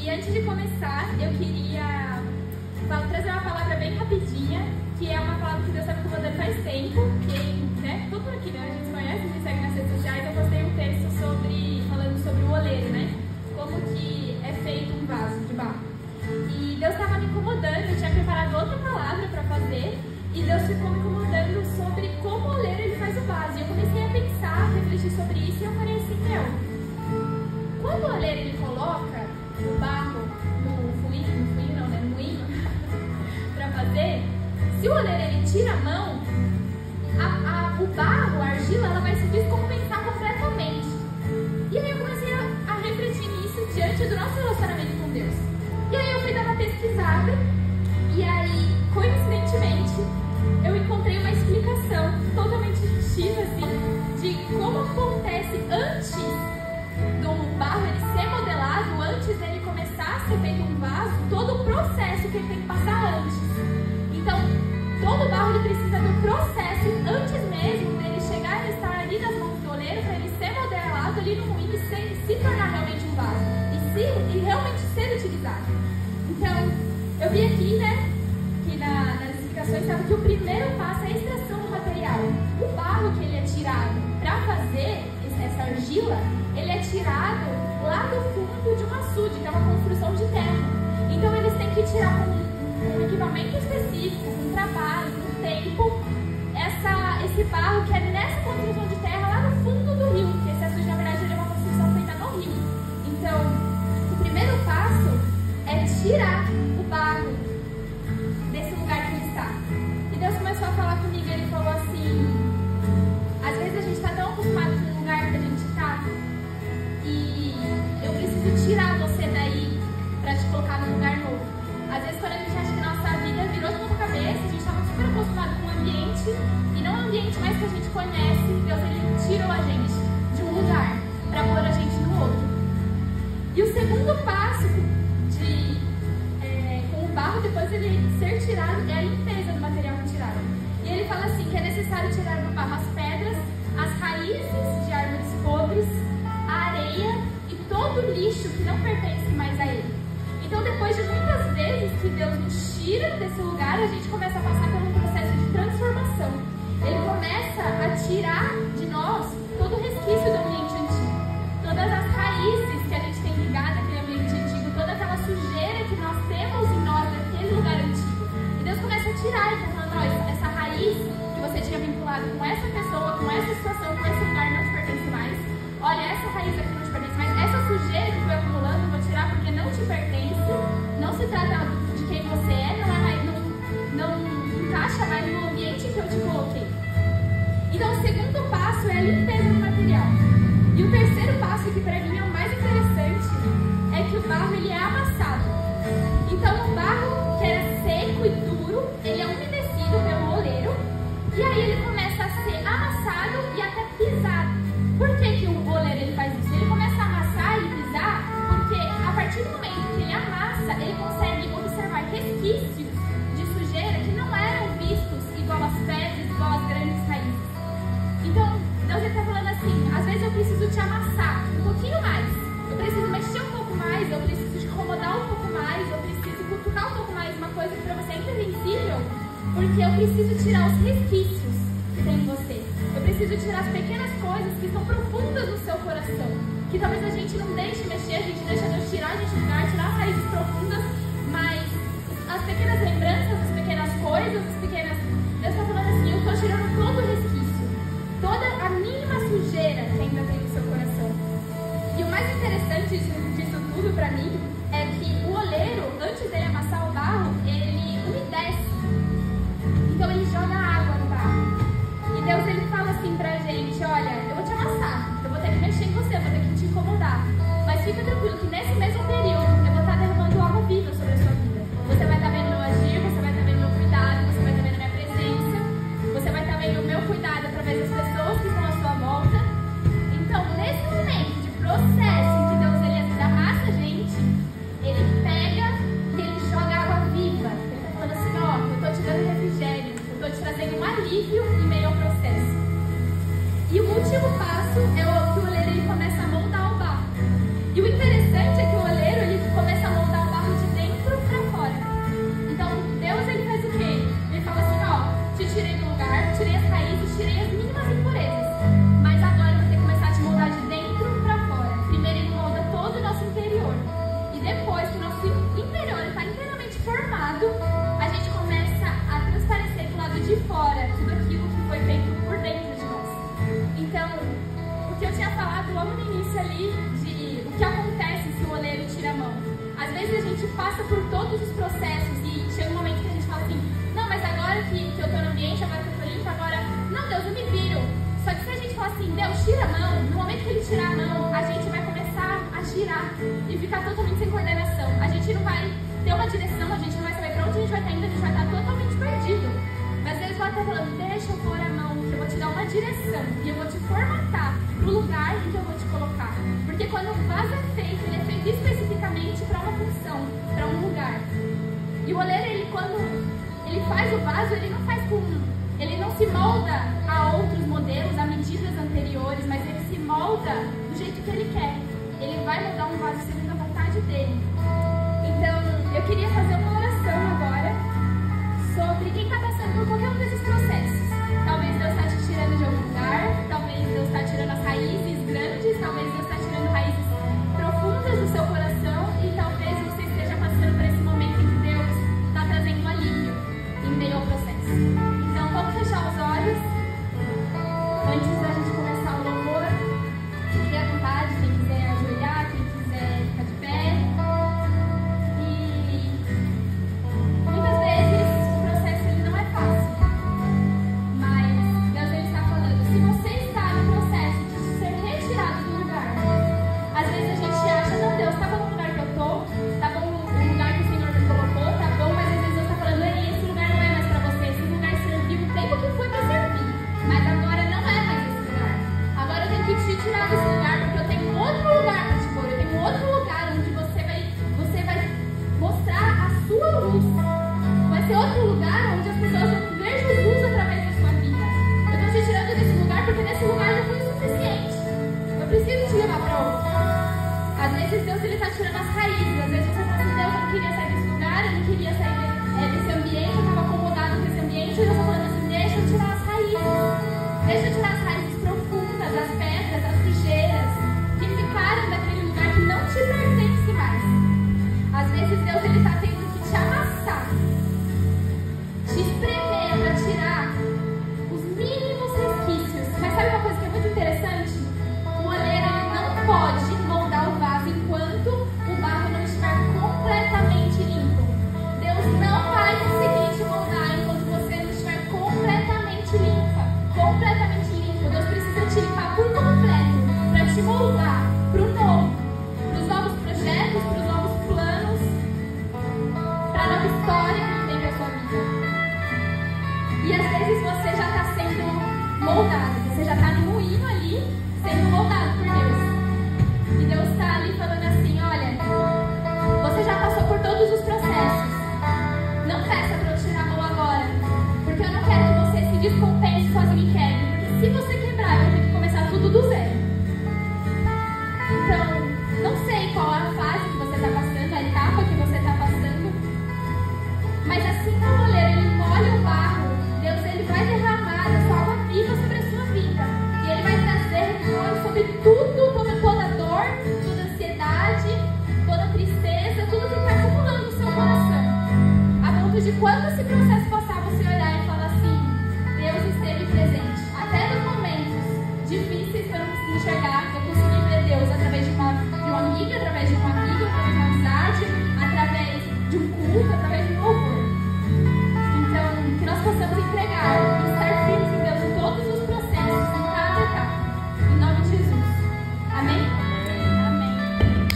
E antes de começar, eu queria trazer uma palavra bem rapidinha, que é uma palavra que Deus está me incomodando faz tempo. Todo mundo aqui, né? A gente se conhece, me segue nas redes sociais. Eu postei um texto falando sobre o oleiro, né? Como que é feito um vaso de barro. E Deus estava me incomodando, eu tinha preparado outra palavra para fazer, e Deus ficou me incomodando sobre como o oleiro ele faz o vaso. E eu comecei a pensar, a refletir sobre isso, e eu falei assim, quando o oleiro ele coloca o barro no moinho, para fazer, se o oleiro ele tira a mão, o barro, a argila, ela vai se descompensar completamente. E aí eu comecei a refletir nisso diante do nosso relacionamento com Deus. E aí eu fui dar uma pesquisada, e aí, coincidentemente, eu encontrei uma explicação totalmente X, assim, de como acontece antes do barro ele ser modelado, antes dele começar a ser feito um vaso, todo o processo que ele tem que passar antes. Então, todo barro ele precisa do processo antes mesmo dele chegar e estar ali nas mãos do oleiro para ele ser modelado ali no moinho e se tornar realmente um vaso e realmente ser utilizado. Então, eu vi aqui, né, que nas explicações estava que o primeiro passo é a extração do material. O barro que ele é tirado para fazer essa argila, ele é tirado lá do fundo de um açude, que é uma construção de terra. Então eles têm que tirar com um equipamento específico, com trabalho, com tempo, esse barro que é nessa construção de terra lá no fundo do rio, porque esse açude na verdade ele é uma construção feita no rio. Então, o primeiro passo é tirar o barro desse lugar que ele está. E Deus começou a falar comigo, ele falou assim, às vezes a gente está tão acostumado com o lugar que a gente está, e eu preciso tirar você daí para te colocar num lugar novo. Às vezes quando a gente acha que nossa vida virou de ponta cabeça, a gente estava super acostumado com o ambiente, e não é o ambiente mais que a gente conhece, Deus ele tirou a gente de um lugar para pôr a gente no outro. E o segundo passo com o barro, depois ele ser tirado, é a limpeza do material retirado. E ele fala assim, que é necessário tirar do barro as pedras, as raízes de árvores podres, a areia e todo o lixo que não pertence mais a ele. Então, depois de muitas vezes que Deus nos tira desse lugar, a gente começa a passar por um processo de transformação. Ele começa a tirar de nós todo o resquício do ambiente antigo, todas as raízes que a gente tem ligado naquele ambiente antigo, toda aquela sujeira que nós temos em nós daquele lugar antigo. E Deus começa a tirar e falando, essa raiz que você tinha vinculado com essa pessoa, com essa situação, com esse lugar não te pertence mais. Olha, essa raiz aqui não te pertence mais. Essa sujeira que foi acumulando, eu vou tirar porque não te pertence. Não se trata de quem você é, não encaixa mais no ambiente que eu te coloquei. Então, o segundo passo é a limpeza do material. E o terceiro passo, que para mim é o mais interessante, é que o barro ele é amassado. Então, o barro que era seco e duro, ele é umedecido pelo oleiro, e aí ele começa a ser amassado e até pisado. Por que o oleiro ele faz isso? Ele começa a amassar e pisar porque a partir do momento que ele amassa, ele consegue observar resquícios de sujeira que não eram vistos igual as pedras, igual as grandes raízes. Então, Deus está falando assim, às vezes eu preciso te amassar um pouquinho mais, eu preciso mexer um pouco mais, eu preciso te incomodar um pouco mais, eu preciso cutucar um pouco mais, uma coisa que para você é imprevisível, porque eu preciso tirar os resquícios que tem em você. Eu preciso tirar as pequenas coisas que estão profundas no seu coração, que talvez a gente não deixe mexer, a gente deixa Deus tirar a gente do lugar, tirar as raízes profundas, mas as pequenas lembranças, as pequenas coisas, Deus está falando assim, eu estou tirando todo o resquício, toda a mínima sujeira que ainda tem no seu coração. E o mais interessante disso tudo para mim é que o oleiro, antes dele amassar o barro, ele umedece. Então ele joga água no barro. E Deus ele fala assim pra gente, olha, eu vou te amassar, eu vou ter que mexer em você, eu vou ter que te incomodar. Mas fica tranquilo que nesse mesmo período eu vou estar derramando água viva sobre a sua vida. Você vai estar vendo meu agir, você vai estar vendo meu cuidado, você vai estar vendo a minha presença, você vai estar vendo o meu cuidado através das pessoas que estão à sua volta. Então, nesse momento de processo em que Deus ele amassa a gente, ele pega e ele joga água viva. Ele está falando assim, eu estou te dando refrigério, eu estou te trazendo um alívio em meio ao processo. E o último passo é que o oleiro ele começa a moldar o barro. E o interessante é que o oleiro ele começa a moldar falado logo no início ali de o que acontece se o oleiro tira a mão. Às vezes a gente passa por todos os processos e chega um momento que a gente fala assim, não, mas agora que eu tô no ambiente, agora que eu tô limpa, agora, não, Deus, eu me viro. Só que se a gente falar assim, Deus, tira a mão, no momento que Ele tirar a mão, a gente vai começar a girar e ficar totalmente sem coordenação. A gente não vai ter uma direção, a gente não vai saber pra onde a gente vai estar indo, a gente vai estar totalmente perdido. Mas às vezes ela está falando, deixa eu pôr a mão, que eu vou te dar uma direção e eu vou te formatar pro lugar em que eu vou te colocar. Porque quando o vaso é feito, ele é feito especificamente para uma função, para um lugar. E o oleiro, ele, quando ele faz o vaso, ele não faz com... Ele não se molda a outros modelos, a medidas anteriores, mas ele se molda do jeito que ele quer. Ele vai moldar um vaso segundo a vontade dele. Então, eu queria fazer uma oração agora sobre quem está passando por qualquer um desses processos. Talvez Deus está te tirando de algum lugar, talvez Deus está tirando as raízes grandes, talvez Deus está tirando raízes profundas do seu coração e talvez você esteja passando por esse momento em que Deus está trazendo alívio em meio ao processo. Então, vamos fechar os olhos antes da gente começar o louvor. Fique à vontade, quem quiser ajoelhar, quem quiser ficar de pé. E muitas vezes o processo ele não é fácil, mas Deus ele está falando, se você está no processo de ser retirado do lugar, às vezes a gente acha, não, Deus, tá bom no lugar que eu tô, tá bom no lugar que o Senhor me colocou, tá bom, mas às vezes Deus está falando, ei, esse lugar não é mais para você, esse lugar serviu o tempo que foi para servir, mas agora não é mais esse lugar. Agora eu tenho que te tirar desse lugar, porque eu tenho outro lugar para te pôr, eu tenho outro lugar onde você vai mostrar a sua luz. Vai ser outro lugar onde as pessoas vão ver Jesus através da sua vida. Eu estou te tirando desse lugar porque nesse lugar já foi o suficiente. Eu preciso te levar para outro. Às vezes Deus está tirando as raízes. Às vezes você fala assim, Deus, eu não queria sair desse lugar, eu não queria sair desse ambiente, eu estava acomodado com esse ambiente. E Deus está falando assim, deixa eu tirar as raízes. Deixa eu tirar as raízes profundas, as pedras, as sujeiras que ficaram daquele lugar que não te pertence mais. Às vezes Deus está tendo que te amassar, te espremer para tirar os mínimos resquícios. Mas sabe uma coisa que é muito interessante? O oleiro ele não pode moldar o vaso enquanto o barro não estiver completamente limpo. Deus não vai conseguir te moldar enquanto você não estiver completamente limpa. Completamente limpo. Deus precisa te limpar por completo para te moldar para o novo, para os novos projetos, para os novos planos, para a nova história que tem para a sua vida. E às vezes você já está sendo moldado, você já está no moinho ali, sendo moldado por Deus. E Deus está ali falando assim, olha, você já passou por todos os processos. Não peça para eu tirar a mão agora, porque eu não quero que você se descompense sozinho e quebre. Porque se você quebrar, eu vou ter que começar tudo do zero. Então, não sei qual é a fase que você está passando, a etapa que você está passando, mas assim como o oleiro ele molha o barro, Deus ele vai derramar a sua água viva sobre a sua vida. E ele vai trazer sobre tudo, toda dor, toda ansiedade, toda tristeza, tudo que está acumulando no seu coração. A ponto de quando esse processo